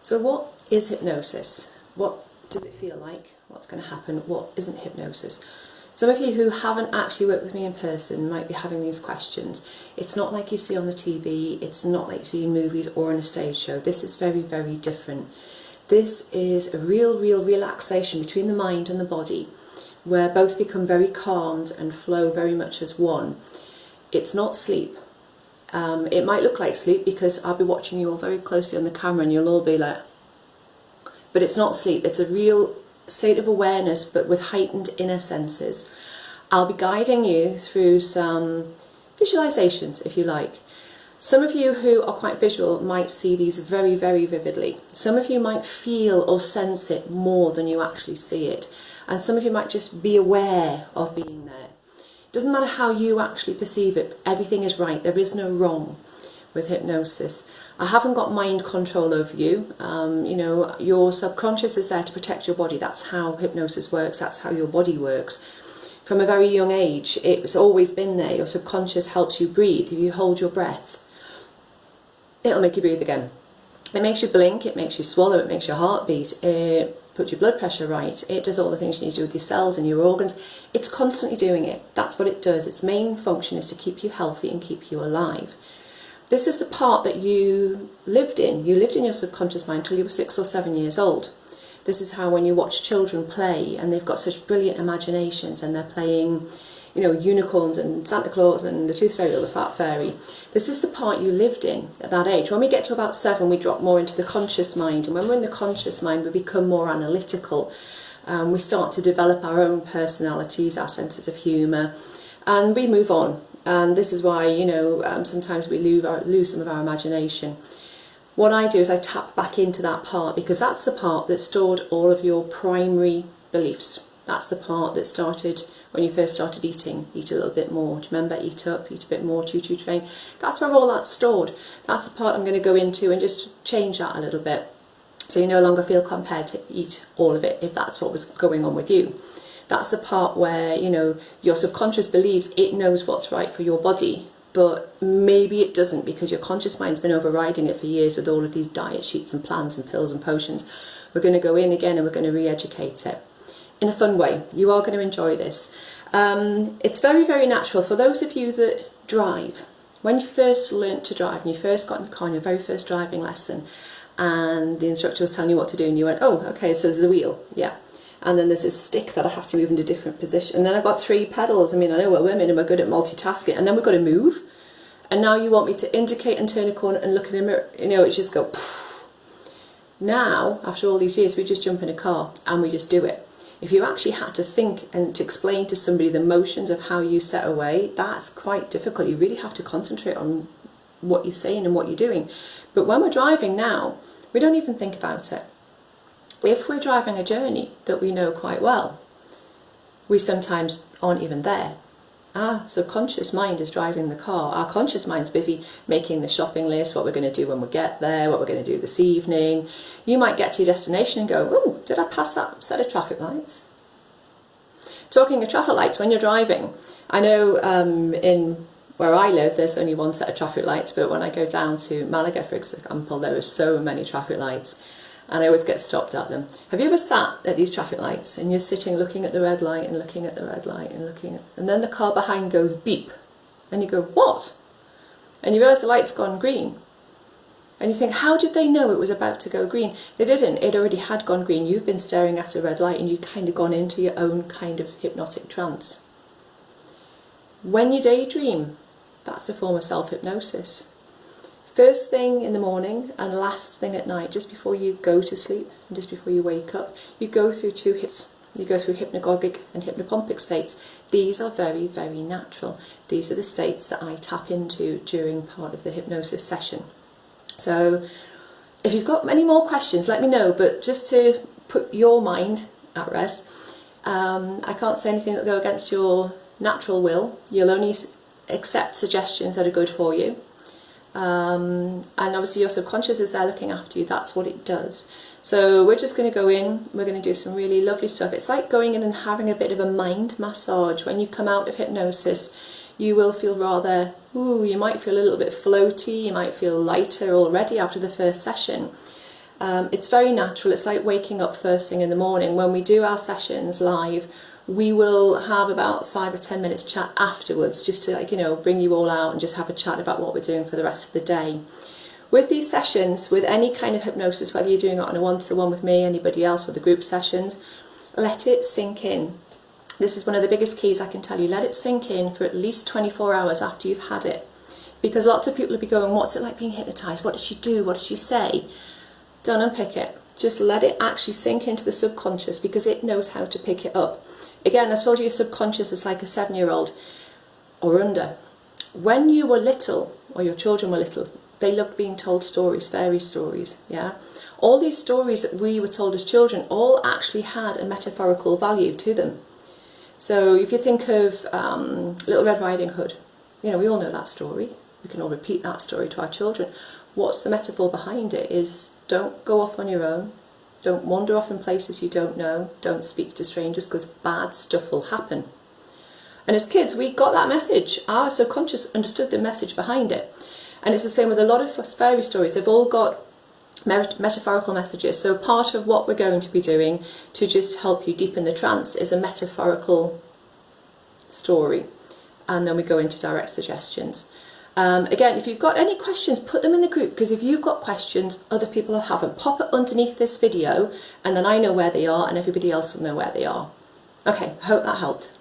So what is hypnosis? What does it feel like? What's going to happen? What isn't hypnosis? Some of you who haven't actually worked with me in person might be having these questions. It's not like you see on the TV, it's not like you see in movies or on a stage show. This is very, very different. This is a real relaxation between the mind and the body, where both become very calmed and flow very much as one. It's not sleep. It might look like sleep because I'll be watching you all very closely on the camera and you'll all be like, but it's not sleep. It's a real state of awareness but with heightened inner senses. I'll be guiding you through some visualizations, if you like. Some of you who are quite visual might see these very, very vividly. Some of you might feel or sense it more than you actually see it. And some of you might just be aware of being there. It doesn't matter how you actually perceive it, everything is right, there is no wrong with hypnosis. I haven't got mind control over you. You know, your subconscious is there to protect your body. That's how hypnosis works, that's how your body works. From a very young age, it's always been there. Your subconscious helps you breathe. If you hold your breath, it'll make you breathe again. It makes you blink, it makes you swallow, it makes your heart beat, it puts your blood pressure right, it does all the things you need to do with your cells and your organs. It's constantly doing it. That's what it does. Its main function is to keep you healthy and keep you alive. This is the part that you lived in. You lived in your subconscious mind until you were 6 or 7 years old. This is how when you watch children play and they've got such brilliant imaginations and they're playing, you know, unicorns and Santa Claus and the Tooth Fairy or the Fat Fairy. This is the part you lived in at that age. When we get to about 7, we drop more into the conscious mind. And when we're in the conscious mind, we become more analytical. We start to develop our own personalities, our senses of humour, and we move on. And this is why, you know, sometimes we lose some of our imagination. What I do is I tap back into that part, because that's the part that stored all of your primary beliefs. That's the part that started when you first started eating. Eat a little bit more. Do you remember? Eat up, eat a bit more, choo-choo train. That's where all that's stored. That's the part I'm going to go into and just change that a little bit. So you no longer feel compelled to eat all of it, if that's what was going on with you. That's the part where, you know, your subconscious believes it knows what's right for your body, but maybe it doesn't, because your conscious mind's been overriding it for years with all of these diet sheets and plans and pills and potions. We're going to go in again and we're going to re-educate it in a fun way. You are going to enjoy this. It's very, very natural for those of you that drive. When you first learnt to drive and you first got in the car on your very first driving lesson and the instructor was telling you what to do and you went, oh, okay, so there's a wheel, yeah. And then there's this stick that I have to move into different positions. And then I've got 3 pedals. I mean, I know we're women and we're good at multitasking. And then we've got to move. And now you want me to indicate and turn a corner and look in a mirror. You know, it's just go, poof. Now, after all these years, we just jump in a car and we just do it. If you actually had to think and to explain to somebody the motions of how you set away, that's quite difficult. You really have to concentrate on what you're saying and what you're doing. But when we're driving now, we don't even think about it. If we're driving a journey that we know quite well, we sometimes aren't even there. Our subconscious mind is driving the car. Our conscious mind's busy making the shopping list, what we're going to do when we get there, what we're going to do this evening. You might get to your destination and go, oh, did I pass that set of traffic lights? Talking of traffic lights, when you're driving, I know in where I live there's only 1 set of traffic lights, but when I go down to Malaga, for example, there are so many traffic lights. And I always get stopped at them. Have you ever sat at these traffic lights and you're sitting looking at the red light and looking at the red light and looking at, and then the car behind goes beep and you go, what? And you realise the light's gone green. And you think, how did they know it was about to go green? They didn't. It already had gone green. You've been staring at a red light and you've kind of gone into your own kind of hypnotic trance. When you daydream, that's a form of self-hypnosis. First thing in the morning and last thing at night, just before you go to sleep and just before you wake up, you go through 2 hits. You go through hypnagogic and hypnopompic states. These are very, very natural. These are the states that I tap into during part of the hypnosis session. So if you've got any more questions, let me know, but just to put your mind at rest, I can't say anything that will go against your natural will. You'll only accept suggestions that are good for you. And obviously your subconscious is there looking after you. That's what it does. So we're just going to go in, we're going to do some really lovely stuff. It's like going in and having a bit of a mind massage. When you come out of hypnosis, you will feel rather, you might feel a little bit floaty, you might feel lighter already after the first session. It's very natural. It's like waking up first thing in the morning. When we do our sessions live, we will have about 5 or 10 minutes chat afterwards, just to, like, you know, bring you all out and just have a chat about what we're doing for the rest of the day. With these sessions, with any kind of hypnosis, whether you're doing it on a one-to-one with me, anybody else, or the group sessions, let it sink in. This is one of the biggest keys I can tell you. Let it sink in for at least 24 hours after you've had it. Because lots of people will be going, what's it like being hypnotised? What does she do? What does she say? Don't unpick it. Just let it actually sink into the subconscious, because it knows how to pick it up. Again, I told you your subconscious is like a 7-year-old or under. When you were little, or your children were little, they loved being told stories, fairy stories, yeah? All these stories that we were told as children all actually had a metaphorical value to them. So if you think of Little Red Riding Hood, you know, we all know that story. We can all repeat that story to our children. What's the metaphor behind it is, don't go off on your own. Don't wander off in places you don't know. Don't speak to strangers, because bad stuff will happen. And as kids, we got that message. Our subconscious understood the message behind it. And it's the same with a lot of fairy stories. They've all got metaphorical messages. So part of what we're going to be doing to just help you deepen the trance is a metaphorical story. And then we go into direct suggestions. Again, if you've got any questions, put them in the group, because if you've got questions, other people haven't. Pop it underneath this video, and then I know where they are, and everybody else will know where they are. Okay, I hope that helped.